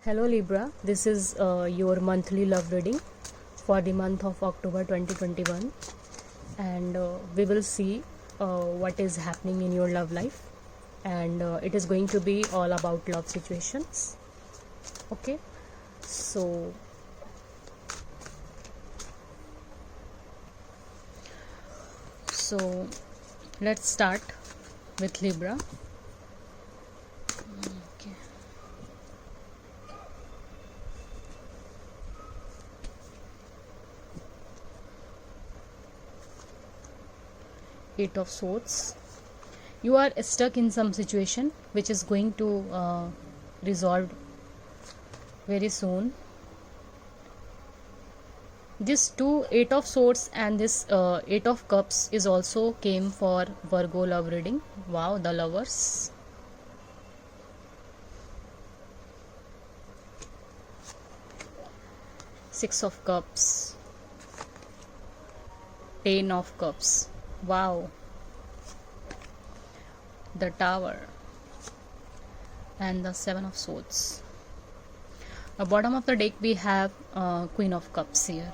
Hello Libra, this is your monthly love reading for the month of October 2021, and we will see what is happening in your love life, and it is going to be all about love situations. Okay, so so let's start with Libra. Okay. Eight of Swords. You are stuck in some situation which is going to resolve very soon. This two Eight of Swords and this Eight of Cups is also came for Virgo love reading. Wow, the lovers. Six of Cups, Ten of Cups. Wow, the Tower, and the Seven of Swords. At bottom of the deck we have Queen of Cups here.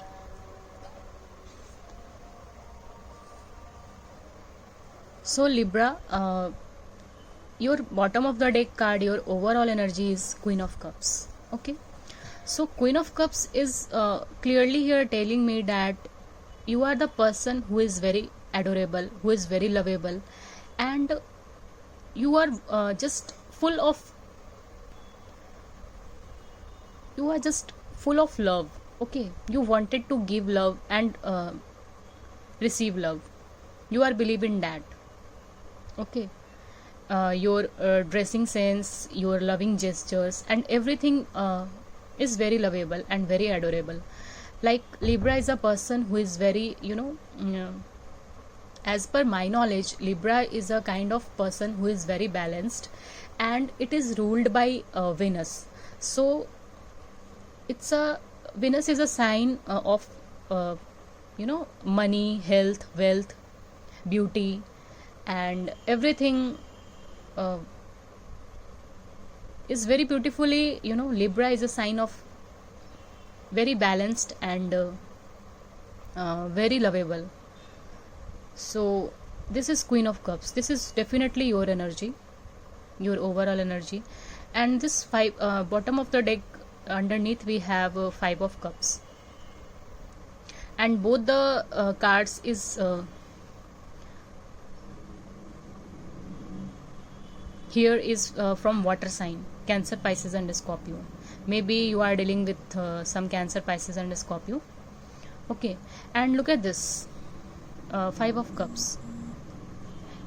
So Libra, your bottom of the deck card, your overall energy is Queen of Cups. Okay, so Queen of Cups is clearly here telling me that you are the person who is very adorable, who is very lovable, and you are just full of love. Okay, you wanted to give love and receive love. You are believing that. Okay, your dressing sense, your loving gestures, and everything is very lovable and very adorable. Like Libra is a person who is very, as per my knowledge, Libra is a kind of person who is very balanced, and it is ruled by Venus. So it's a Venus is a sign of uh, money, health, wealth, beauty, and everything uh, is very beautifully. Libra is a sign of very balanced and very lovable. So this is Queen of Cups. This is definitely your energy, your overall energy. And this five bottom of the deck, underneath we have Five of Cups, and both the cards is here is from water sign, Cancer, Pisces, and Scorpio. Maybe you are dealing with some Cancer, Pisces, and Scorpio. Okay, and look at this Five of Cups.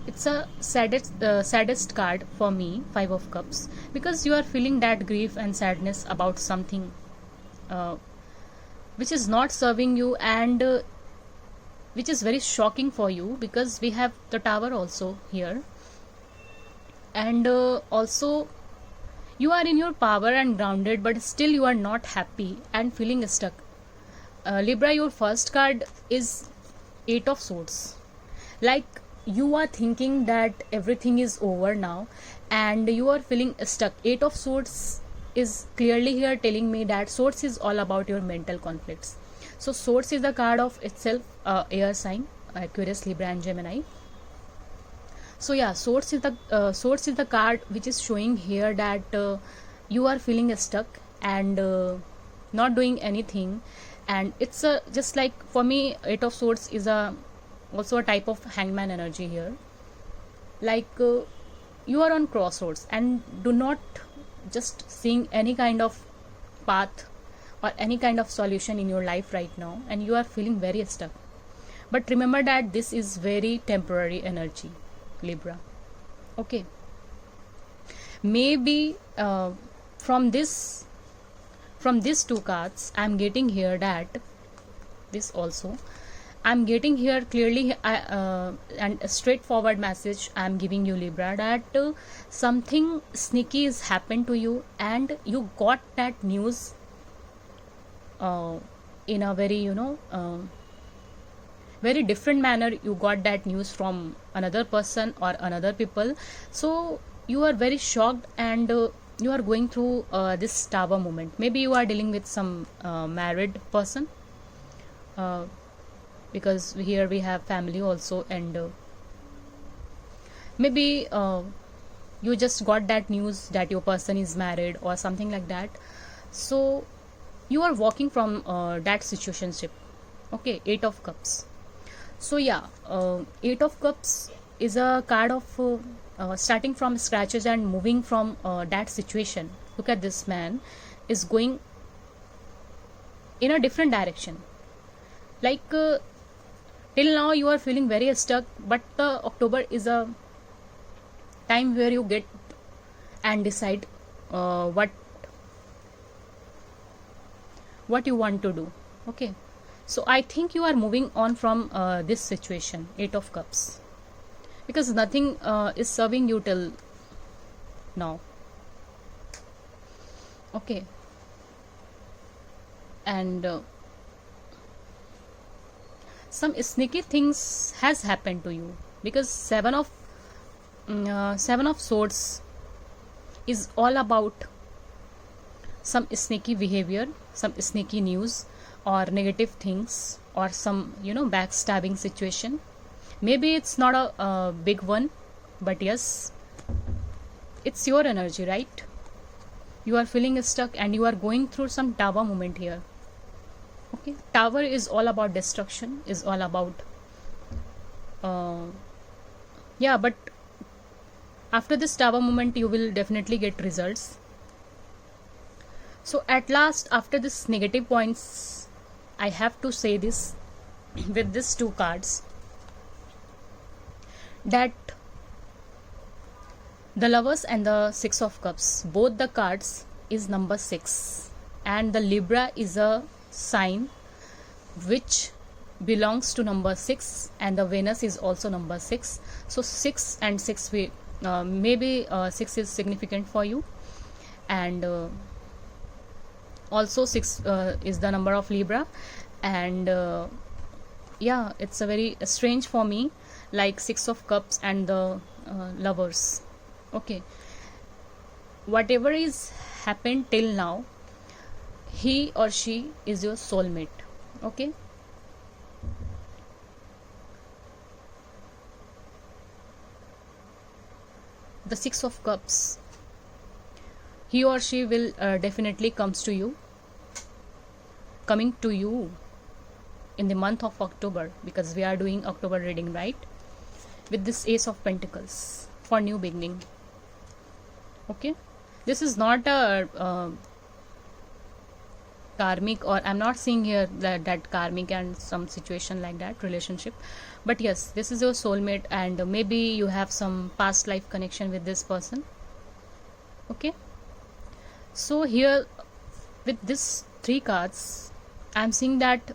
It's a saddest card for me, Five of Cups, because you are feeling that grief and sadness about something uh, which is not serving you, and which is very shocking for you, because we have the Tower also here, and also you are in your power and grounded, but still you are not happy and feeling stuck. Libra, your first card is Eight of Swords. Like you are thinking that everything is over now and you are feeling stuck. Eight of Swords is clearly here telling me that Swords is all about your mental conflicts. So Swords is the card of itself, air sign, Aquarius, Libra, and Gemini. So yeah, Swords is the card which is showing here that you are feeling stuck and not doing anything, and it's just like, for me, Eight of Swords is also a type of hangman energy here. Like you are on crossroads and do not just seeing any kind of path or any kind of solution in your life right now, and you are feeling very stuck. But remember that this is very temporary energy, Libra. Okay, maybe from these two cards I'm getting here that this also I'm getting here clearly, and a straightforward message I'm giving you, Libra, that something sneaky is happened to you, and you got that news in a very very different manner. You got that news from another person or another people, so you are very shocked, and you are going through this tower moment. Maybe you are dealing with some married person, uh, because here we have family also, and maybe you just got that news that your person is married or something like that. So you are walking from that situationship. Okay, Eight of Cups. So yeah, Eight of Cups is a card of starting from scratches and moving from that situation. Look at this man is going in a different direction. Like till now you are feeling very stuck, but October is a time where you get and decide what you want to do. Okay, so I think you are moving on from this situation, Eight of Cups, because nothing is serving you till now. Okay, and some sneaky things has happened to you, because Seven of Swords is all about some sneaky behavior, some sneaky news, or negative things, or some backstabbing situation. Maybe it's not a big one, but yes, it's your energy, right? You are feeling stuck and you are going through some tower moment here. Okay, tower is all about destruction, is all about uh, yeah, but after this tower moment you will definitely get results. So at last, after this negative points, I have to say this with these two cards, that the Lovers and the Six of Cups, both the cards is number 6, and the Libra is a sign which belongs to number 6, and the Venus is also number 6. So 6 and 6 maybe 6 is significant for you, and also 6 is the number of Libra, and yeah, it's a very strange for me, like Six of Cups and the Lovers. Okay, whatever is happened till now, he or she is your soulmate. Okay, the Six of Cups, he or she will definitely coming to you in the month of October, because we are doing October reading, right? With this Ace of Pentacles for new beginning. Okay, this is not a karmic, or I'm not seeing here that karmic and some situation like that relationship, but yes, this is your soulmate, and maybe you have some past life connection with this person. Okay, so here with this 3 cards, I'm seeing that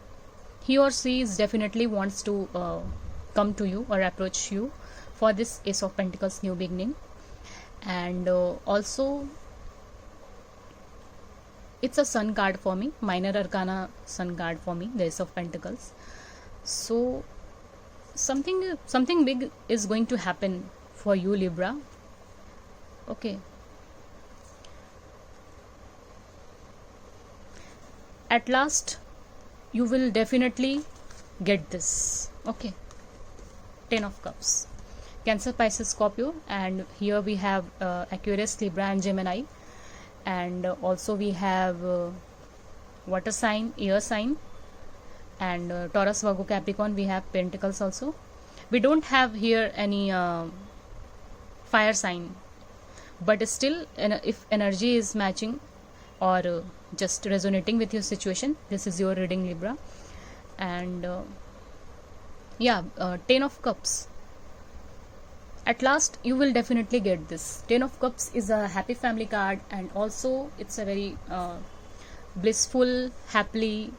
he or she is definitely wants to come to you or approach you for this Ace of Pentacles new beginning. And also it's a Sun card for me, minor arcana Sun card for me, the Ace of Pentacles. So something big is going to happen for you, Libra. Okay, at last you will definitely get this. Okay, 10 of Cups, Cancer, Pisces, Scorpio, and here we have Aquarius, Libra and Gemini, and also we have water sign, air sign, and Taurus, Virgo, Capricorn. We have Pentacles also. We don't have here any fire sign, but still if energy is matching or just resonating with your situation, this is your reading, Libra. And yeah, 10 of Cups, at last you will definitely get this. 10 of Cups is a happy family card, and also it's a very blissful, happily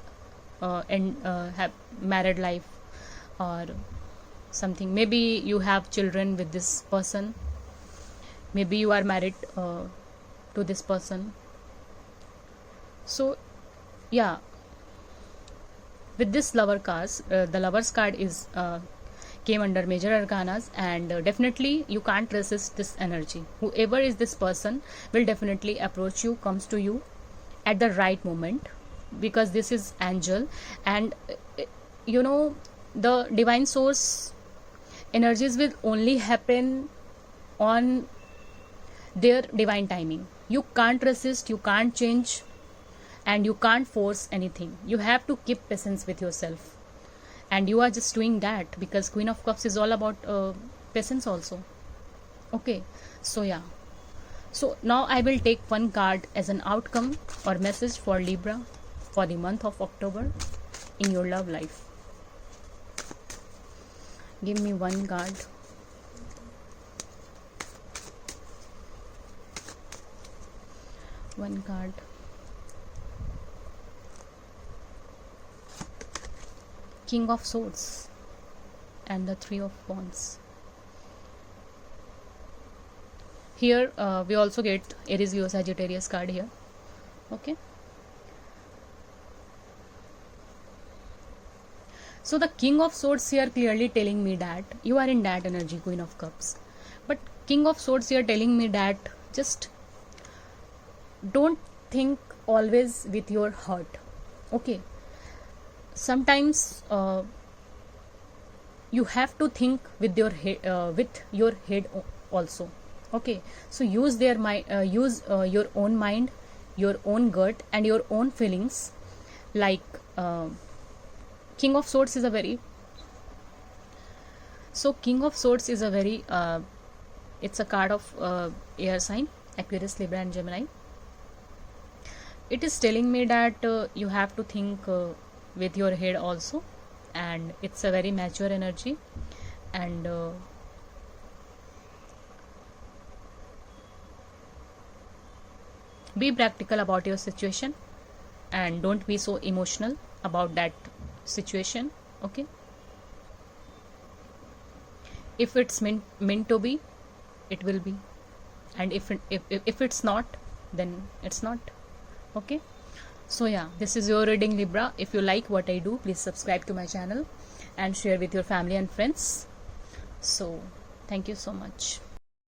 and married life, or something. Maybe you have children with this person, maybe you are married to this person. So yeah, with this lover cards, the Lovers card is came under major arcanas, and definitely you can't resist this energy. Whoever is this person will definitely approach you, comes to you at the right moment, because this is angel. And you know, the divine source energies will only happen on their divine timing. You can't resist, you can't change, and you can't force anything. You have to keep patience with yourself, and you are just doing that because Queen of Cups is all about patience also. Okay, so yeah, so now I will take one card as an outcome or message for Libra for the month of October in your love life. Give me one card. One card. King of Swords and the Three of Wands. Here we also get Aries, Leo, Sagittarius card here. Okay. So the King of Swords here clearly telling me that you are in that energy, Queen of Cups. But King of Swords here telling me that just don't think always with your heart. Okay. Sometimes you have to think with your head also. Okay. So use your own mind, your own gut, and your own feelings. Like King of Swords is a very it's a card of air sign, Aquarius, Libra, and Gemini. It is telling me that you have to think with your head also, and it's a very mature energy, and be practical about your situation, and don't be so emotional about that situation. Okay, if it's meant to be, it will be, and if it's not, then it's not. Okay, so yeah, this is your reading, Libra. If you like what I do, please subscribe to my channel and share with your family and friends. So thank you so much.